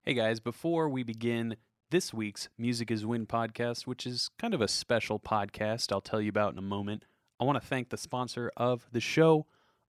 Hey guys, before we begin this week's Music is Win podcast, which is kind of a special podcast I'll tell you about in a moment, I want to thank the sponsor of the show,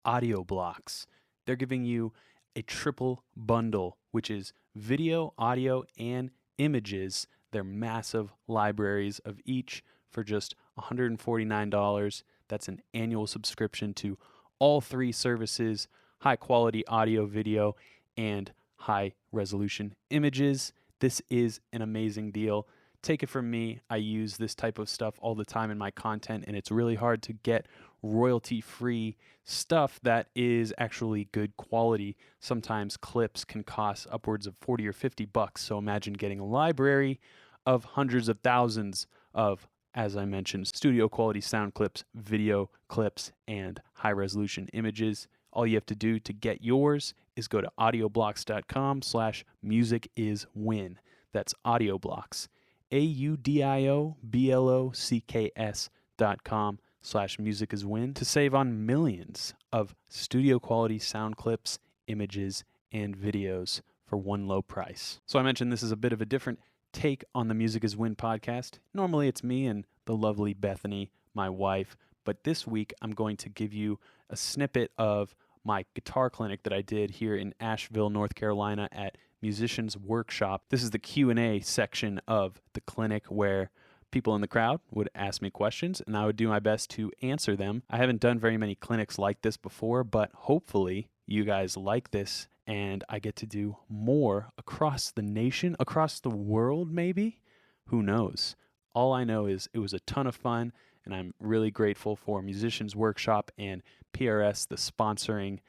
Audio Blocks. They're giving you a triple bundle, which is video, audio, and images. They're massive libraries of each for just $149. That's an annual subscription to all three services, high quality audio, video, and high resolution images. This is an amazing deal. Take it from me, I use this type of stuff all the time in my content, and it's really hard to get royalty-free stuff that is actually good quality. Sometimes clips can cost upwards of 40 or 50 bucks, so imagine getting a library of hundreds of thousands of, as I mentioned, studio quality sound clips, video clips, and high resolution images. All you have to do to get yours is go to audioblocks.com/musiciswin. That's Audioblocks, AUDIOBLOCKS.com/musiciswin to save on millions of studio quality sound clips, images, and videos for one low price. So I mentioned this is a bit of a different take on the Music is Win podcast. Normally it's me and the lovely Bethany, my wife, but this week I'm going to give you a snippet of my guitar clinic that I did here in Asheville, North Carolina at Musicians Workshop. This is the Q&A section of the clinic where people in the crowd would ask me questions and I would do my best to answer them. I haven't done very many clinics like this before, but hopefully you guys like this and I get to do more across the nation, across the world maybe? Who knows? All I know is it was a ton of fun, and I'm really grateful for Musicians Workshop and PRS, the sponsoring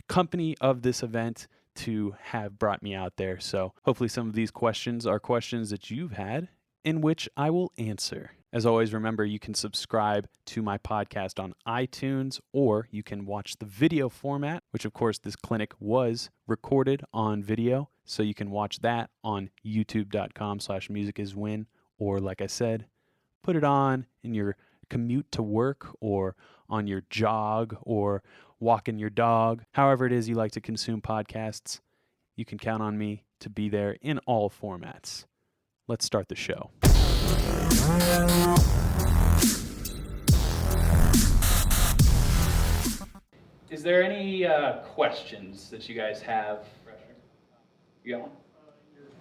company of this event, to have brought me out there. So hopefully some of these questions are questions that you've had in which I will answer. As always, remember you can subscribe to my podcast on iTunes, or you can watch the video format, which of course this clinic was recorded on video. So you can watch that on youtube.com/musiciswin, or like I said, put it on in your commute to work or on your jog or walking your dog. However it is you like to consume podcasts, you can count on me to be there in all formats. Let's start the show. Is there any questions that you guys have? You got one?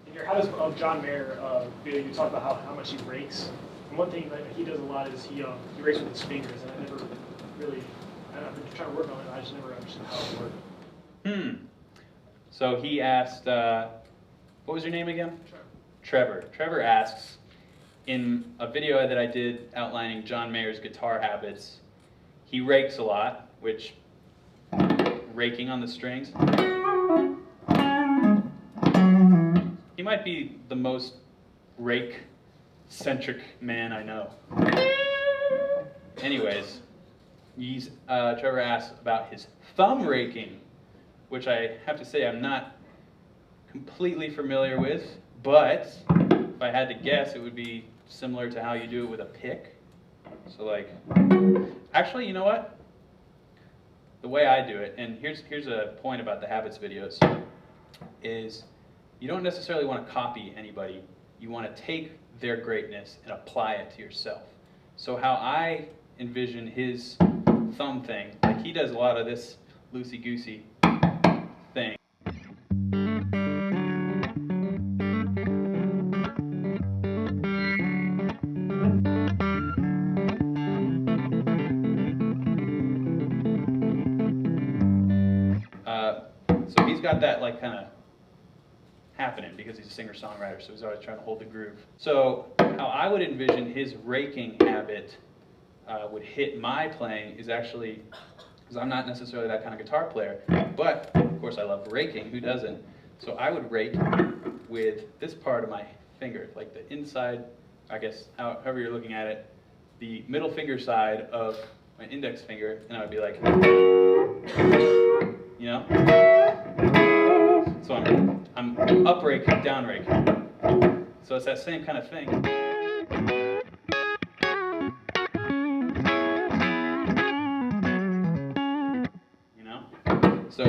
In your How Does John Mayer video, you talk about how much he rakes. And one thing that he does a lot is he rakes with his fingers, and I never really, I've been trying to work on it, I just never understood how it worked. So he asked, what was your name again? Trevor. Trevor asks, in a video that I did outlining John Mayer's guitar habits, he rakes a lot, which, raking on the strings, he might be the most rake-centric man I know. Anyways, Trevor asks about his thumb raking, which I have to say I'm not completely familiar with, but if I had to guess, it would be similar to how you do it with a pick. So like, actually, you know what? The way I do it, and here's a point about the habits videos, is you don't necessarily want to copy anybody. You want to take their greatness and apply it to yourself. So how I envision his thumb thing, like he does a lot of this loosey-goosey thing. So he's got that like kind of happening because he's a singer-songwriter, so he's always trying to hold the groove. So how I would envision his raking habit would hit my playing is actually, because I'm not necessarily that kind of guitar player, but of course I love raking, who doesn't? So I would rake with this part of my finger, like the inside, I guess, however you're looking at it, the middle finger side of my index finger, and I would be like, you know? So I'm up raking, down raking. So it's that same kind of thing. You know? So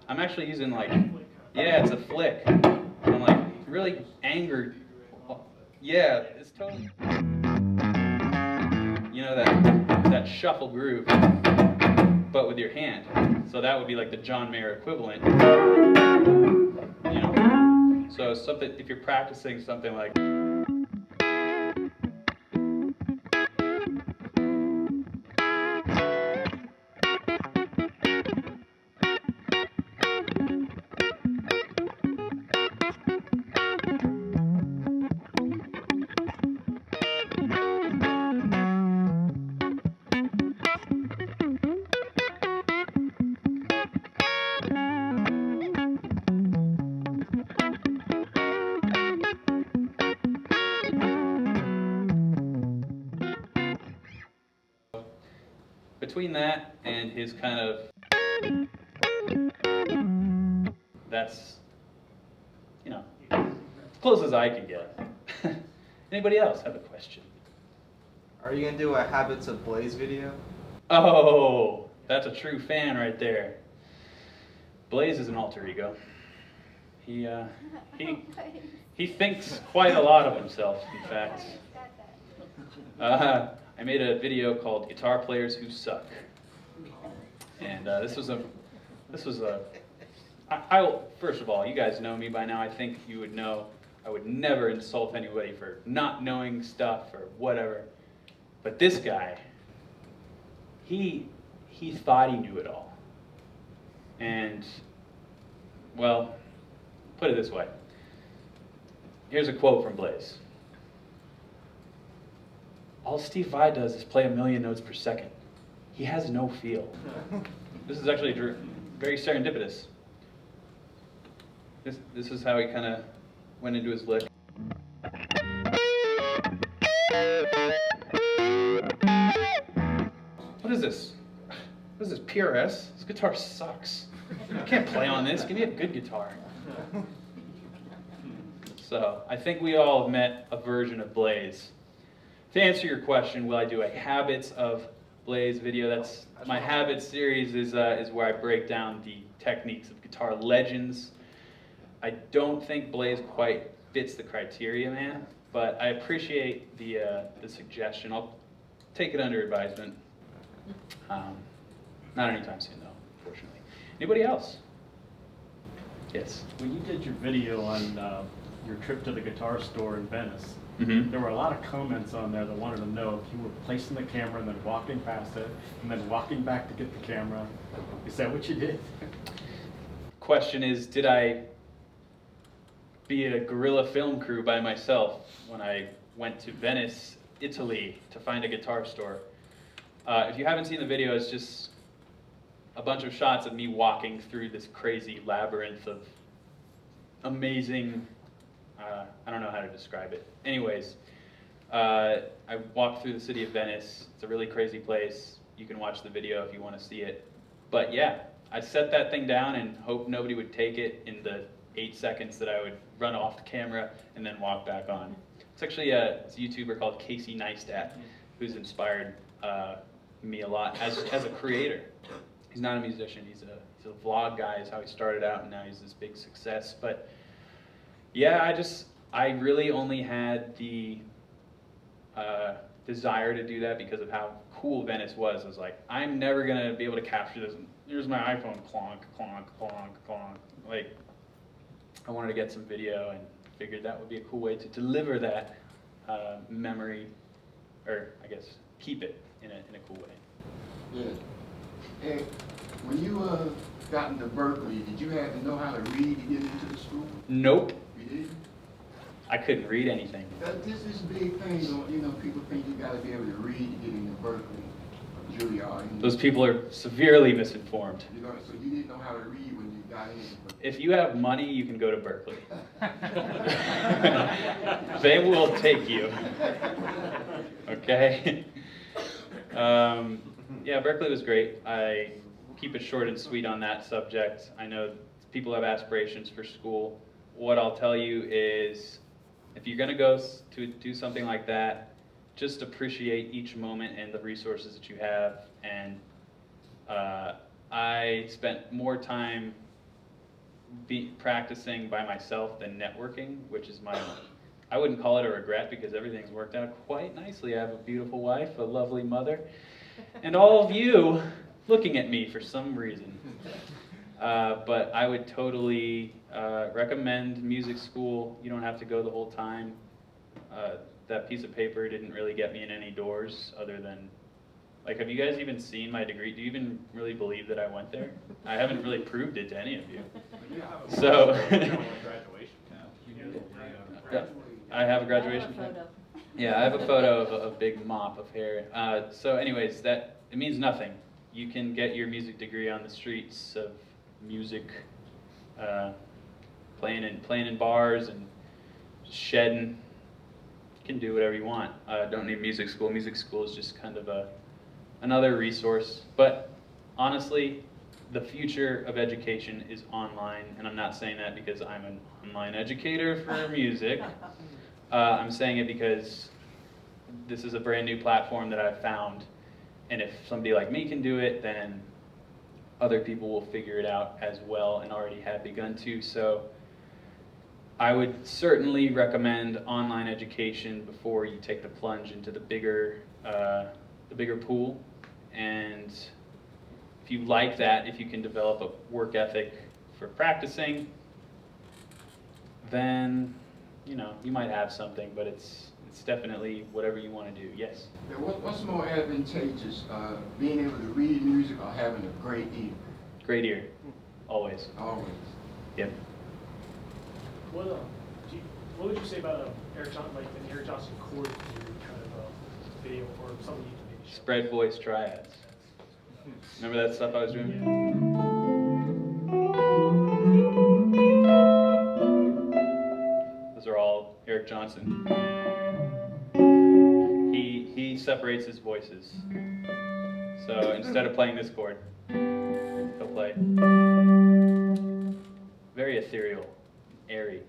I'm actually using like, yeah, it's a flick. I'm like, really angered. Yeah, it's totally. You know that shuffle groove, but with your hand. So that would be like the John Mayer equivalent. You know. So something if you're practicing something like. Between that and his kind of, that's, you know, as close as I can get. Anybody else have a question? Are you gonna do a Habits of Blaze video? Oh, that's a true fan right there. Blaze is an alter ego. He thinks quite a lot of himself, in fact. I made a video called "Guitar Players Who Suck," and this was a. First of all, you guys know me by now. I think you would know I would never insult anybody for not knowing stuff or whatever. But this guy, he thought he knew it all. And, well, put it this way. Here's a quote from Blaze. All Steve Vai does is play 1,000,000 notes per second. He has no feel. This is actually very serendipitous. This is how he kind of went into his lick. What is this? What is this, PRS? This guitar sucks. I can't play on this. Give me a good guitar. So, I think we all have met a version of Blaze. To answer your question, will I do a Habits of Blaze video? That's my Habits series is where I break down the techniques of guitar legends. I don't think Blaze quite fits the criteria, man, but I appreciate the suggestion. I'll take it under advisement. Not anytime soon, though, unfortunately. Anybody else? Yes. When you did your video on your trip to the guitar store in Venice, Mm-hmm. there were a lot of comments on there that wanted to know if you were placing the camera and then walking past it and then walking back to get the camera. Is that what you did? Question is, did I be a guerrilla film crew by myself when I went to Venice, Italy to find a guitar store? If you haven't seen the video, it's just a bunch of shots of me walking through this crazy labyrinth of amazing, I don't know how to describe it. Anyways, I walked through the city of Venice. It's a really crazy place. You can watch the video if you want to see it. But yeah, I set that thing down and hoped nobody would take it in the 8 seconds that I would run off the camera and then walk back on. It's actually it's a YouTuber called Casey Neistat who's inspired me a lot as a creator. He's not a musician. He's a vlog guy is how he started out, and now he's this big success. But yeah, I really only had the desire to do that because of how cool Venice was. I was like, I'm never gonna be able to capture this. Here's my iPhone, clonk, clonk, clonk, clonk. Like, I wanted to get some video and figured that would be a cool way to deliver that memory, or I guess keep it in a cool way. Yeah. And when you got into Berkeley, did you have to know how to read to get into the school? Nope. You didn't? I couldn't read anything. This is big thing, you know, people think you got to be able to read to get into Berkeley or Juilliard. Those people are severely misinformed. You know, so you didn't know how to read when you got in. If you have money, you can go to Berkeley. They will take you. Okay? Yeah, Berkeley was great. I keep it short and sweet on that subject. I know people have aspirations for school. What I'll tell you is, if you're going to go to do something like that, just appreciate each moment and the resources that you have. And I spent more time practicing by myself than networking, which is I wouldn't call it a regret because everything's worked out quite nicely. I have a beautiful wife, a lovely mother, and all of you looking at me for some reason. But I would totally recommend music school. You don't have to go the whole time. That piece of paper didn't really get me in any doors other than, like, have you guys even seen my degree? Do you even really believe that I went there? I haven't really proved it to any of you. So, I have a graduation photo. Yeah, I have a photo of a big mop of hair. So anyways, it means nothing. You can get your music degree on the streets of music, playing in bars and shedding. You can do whatever you want. Don't need music school. Music school is just kind of another resource. But honestly, the future of education is online, and I'm not saying that because I'm an online educator for music. I'm saying it because this is a brand new platform that I've found, and if somebody like me can do it, then other people will figure it out as well and already have begun to. So I would certainly recommend online education before you take the plunge into the bigger pool. And if you like that, if you can develop a work ethic for practicing, then you might have something, but it's definitely whatever you want to do. Yes? Yeah, what's more advantageous, being able to read music or having a great ear? Great ear. Always. Always. Yep. What would you say about Eric Johnson, like an Eric Johnson chord theory kind of video or something you can maybe show? Spread voice triads. Remember that stuff I was doing? Those are all Eric Johnson. He separates his voices. So instead of playing this chord, he'll play very ethereal, airy,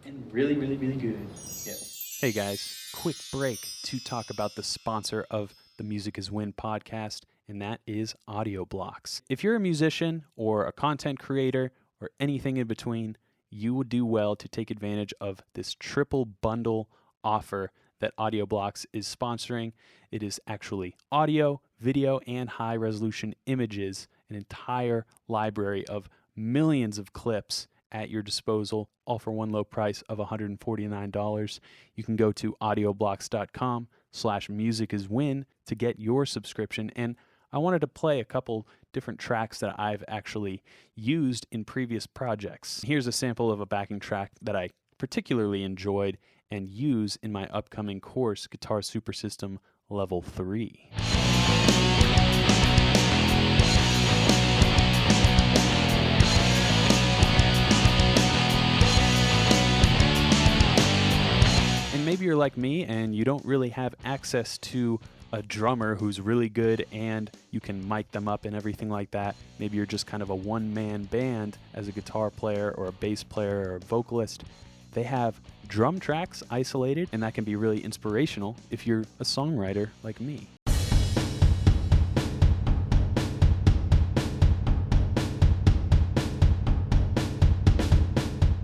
and really, really, really good. Yeah. Hey guys, quick break to talk about the sponsor of the Music is Win podcast, and that is Audio Blocks. If you're a musician or a content creator or anything in between, you would do well to take advantage of this triple bundle offer that Audio Blocks is sponsoring. It is actually audio, video, and high resolution images, an entire library of millions of clips at your disposal, all for one low price of $149. You can go to audioblocks.com/musiciswin to get your subscription. And I wanted to play a couple different tracks that I've actually used in previous projects. Here's a sample of a backing track that I particularly enjoyed and use in my upcoming course, Guitar Super System Level 3. And maybe you're like me and you don't really have access to a drummer who's really good and you can mic them up and everything like that. Maybe you're just kind of a one-man band as a guitar player or a bass player or a vocalist. They have drum tracks isolated, and that can be really inspirational if you're a songwriter like me.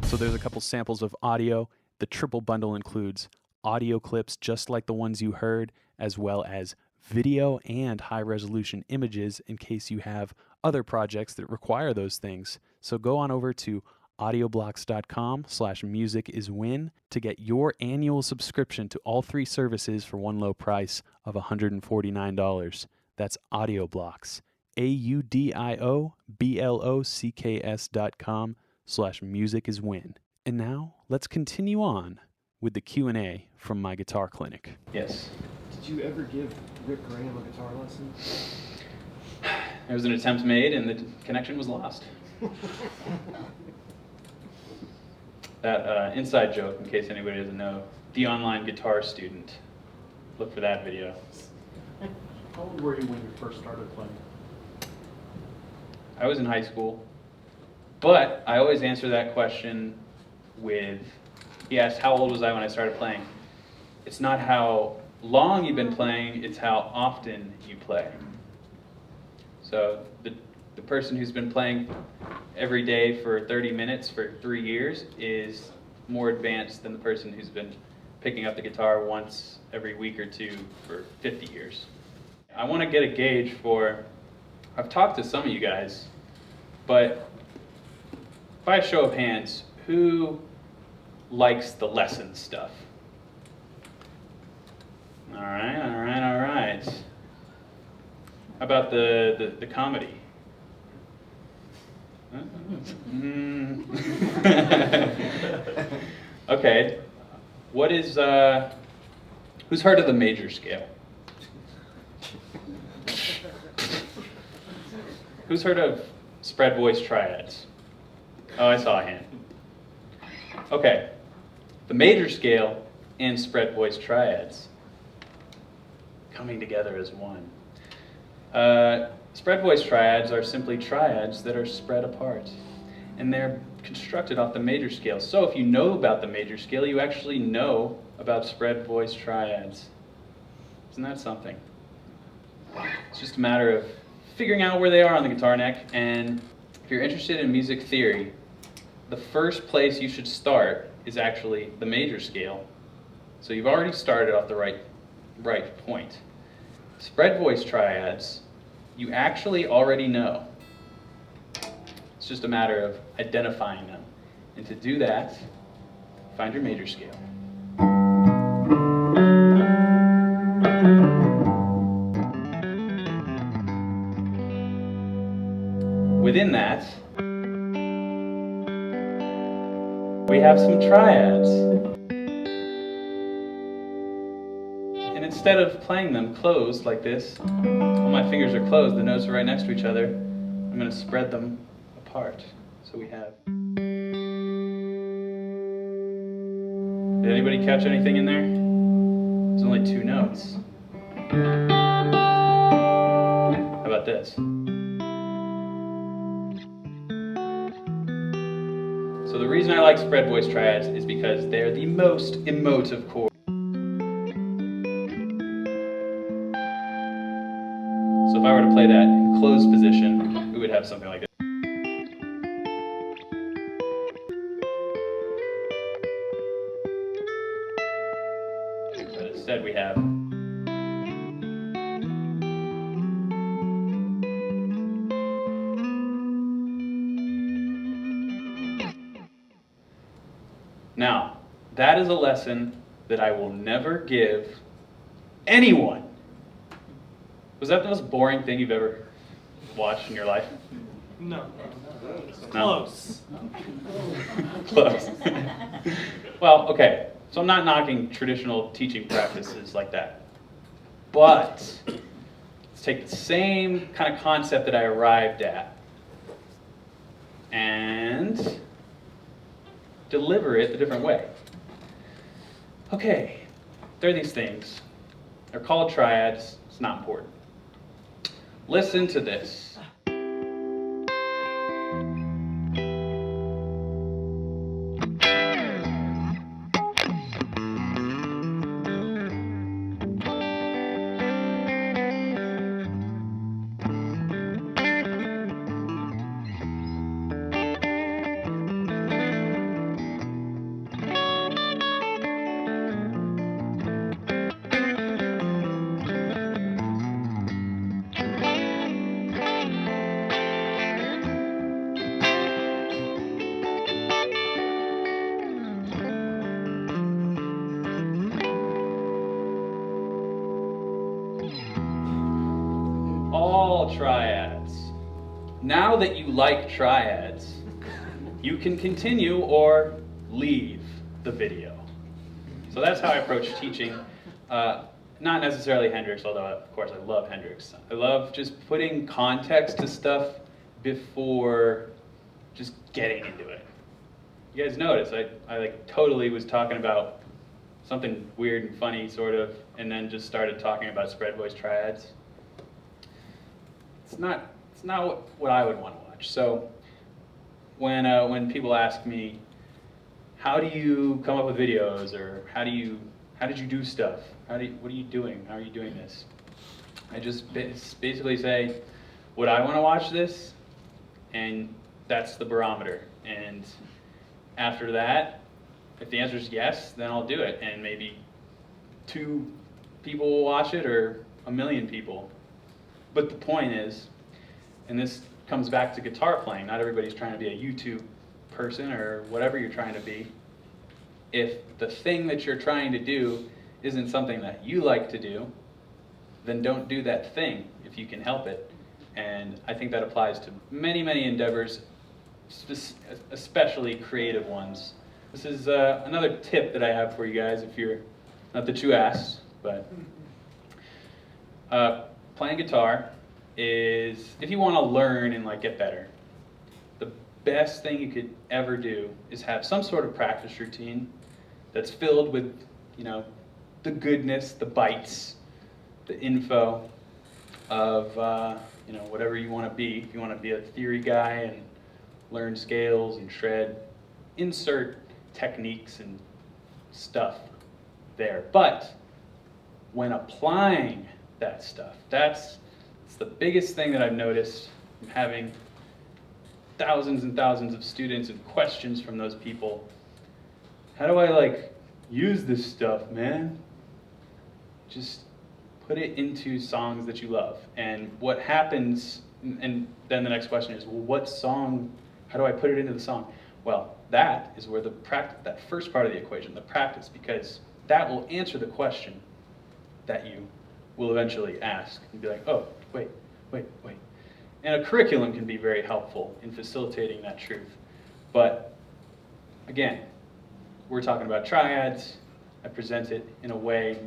So there's a couple samples of audio. The triple bundle includes audio clips just like the ones you heard, as well as video and high-resolution images in case you have other projects that require those things. So go on over to audioblocks.com/musiciswin to get your annual subscription to all three services for one low price of $149. That's Audioblocks, AUDIOBLOCKS.com/musiciswin. And now let's continue on with the Q&A from my guitar clinic. Yes. Did you ever give Rick Graham a guitar lesson? There was an attempt made and the connection was lost. That inside joke, in case anybody doesn't know, the online guitar student. Look for that video. How old were you when you first started playing? I was in high school, but I always answer that question with, he asked how old was I when I started playing. It's not how long you've been playing, it's how often you play. So the the person who's been playing every day for 30 minutes for 3 years is more advanced than the person who's been picking up the guitar once every week or two for 50 years. I want to get a gauge for, I've talked to some of you guys, but by a show of hands, who likes the lesson stuff? All right, all right, all right. How about the comedy? Okay, what is, who's heard of the major scale? Who's heard of spread voice triads? Oh, I saw a hand. Okay, the major scale and spread voice triads coming together as one. Spread voice triads are simply triads that are spread apart, and they're constructed off the major scale. So if you know about the major scale, you actually know about spread voice triads. Isn't that something? It's just a matter of figuring out where they are on the guitar neck, and if you're interested in music theory, the first place you should start is actually the major scale. So you've already started off the right point. Spread voice triads, you actually already know. It's just a matter of identifying them. And to do that, find your major scale. Within that, we have some triads. And instead of playing them closed like this, while my fingers are closed, the notes are right next to each other, I'm going to spread them apart. So we have... Did anybody catch anything in there? There's only 2 notes. How about this? So the reason I like spread voice triads is because they're the most emotive chord. So if I were to play that in closed position, we would have something like this. But instead we have... Now, that is a lesson that I will never give anyone. Was that the most boring thing you've ever watched in your life? No. No? Close. Close. Well, okay, so I'm not knocking traditional teaching practices like that. But let's take the same kind of concept that I arrived at and deliver it a different way. Okay, there are these things. They're called triads. It's not important. Listen to this. All triads. Now that you like triads, you can continue or leave the video. So that's how I approach teaching. Not necessarily Hendrix, although of course I love Hendrix. I love just putting context to stuff before just getting into it. You guys notice, I like totally was talking about something weird and funny sort of, and then just started talking about spread voice triads. It's not what I would want to watch. So when people ask me, how do you come up with videos, or how did you do stuff? What are you doing? How are you doing this? I just basically say, would I want to watch this? and that's the barometer. And after that, if the answer is yes, then I'll do it, and maybe 2 people will watch it or 1 million people. But the point is, and this comes back to guitar playing, not everybody's trying to be a YouTube person or whatever you're trying to be. If the thing that you're trying to do isn't something that you like to do, then don't do that thing if you can help it. And I think that applies to many, many endeavors, especially creative ones. This is another tip that I have for you guys, if you're, not that you asked, but playing guitar is, if you want to learn and like get better, the best thing you could ever do is have some sort of practice routine that's filled with, you know, the goodness, the bites, the info of, you know, whatever you want to be. If you want to be a theory guy and learn scales and shred, insert techniques and stuff there. But when applying that stuff, it's the biggest thing that I've noticed from having thousands and thousands of students and questions from those people. How do I like use this stuff, man? Just put it into songs that you love. And what happens, and then the next question is, well, what song, how do I put it into the song? Well, that is where the practice, that first part of the equation, the practice, because that will answer the question that you will eventually ask and be like, oh, wait. And a curriculum can be very helpful in facilitating that truth. But again, we're talking about triads. I present it in a way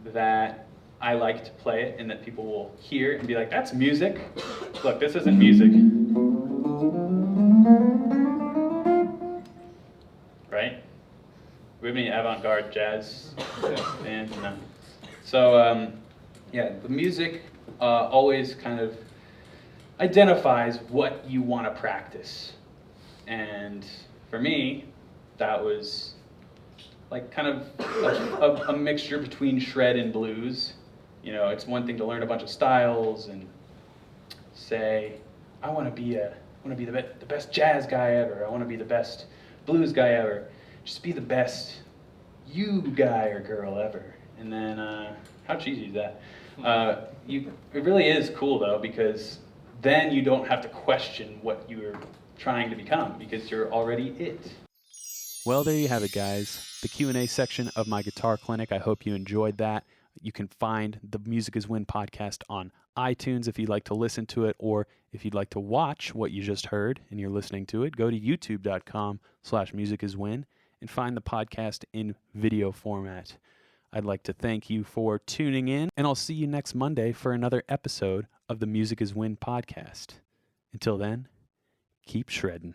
that I like to play it and that people will hear and be like, that's music. Look, this isn't music. Right? We have any avant-garde jazz bands? No. So, yeah, the music always kind of identifies what you want to practice. And for me, that was like kind of a mixture between shred and blues. You know, it's one thing to learn a bunch of styles and say, I want to be the best jazz guy ever. I want to be the best blues guy ever. Just be the best you guy or girl ever. And then, how cheesy is that? It really is cool though, because then you don't have to question what you're trying to become, because you're already it. Well, there you have it, guys. The Q&A section of my guitar clinic. I hope you enjoyed that. You can find the Music is Win podcast on iTunes if you'd like to listen to it, or if you'd like to watch what you just heard and you're listening to it, go to youtube.com/musiciswin and find the podcast in video format. I'd like to thank you for tuning in, and I'll see you next Monday for another episode of the Music is Win podcast. Until then, keep shredding.